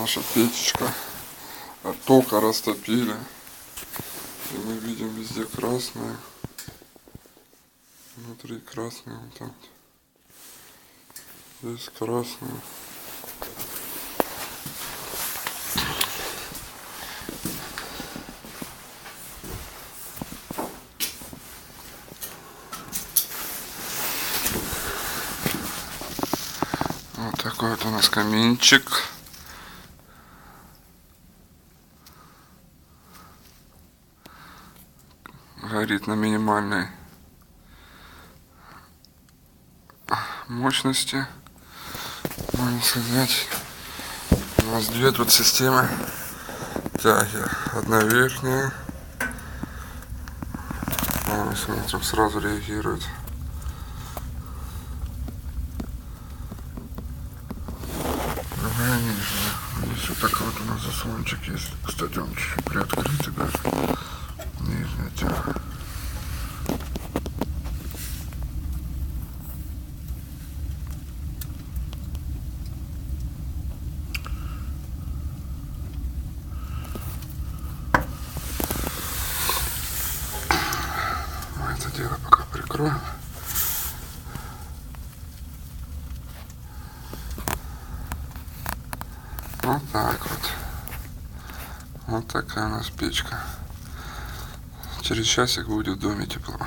наша печечка. От тока растопили. И мы видим везде красное. Внутри красное вот так. Здесь красное. Вот такой вот у нас каминчик. Горит на минимальной мощности, можно сказать. У нас две тут системы тяги. Одна верхняя. Мы смотрим, сразу реагирует. Другая нижняя. Здесь вот так вот у нас заслончик есть. Кстати, он чуть-чуть приоткрытый даже. Нижняя тяга. Мы это дело пока прикроем. Вот так вот. Вот такая у нас печка. Через часик будет в доме тепло.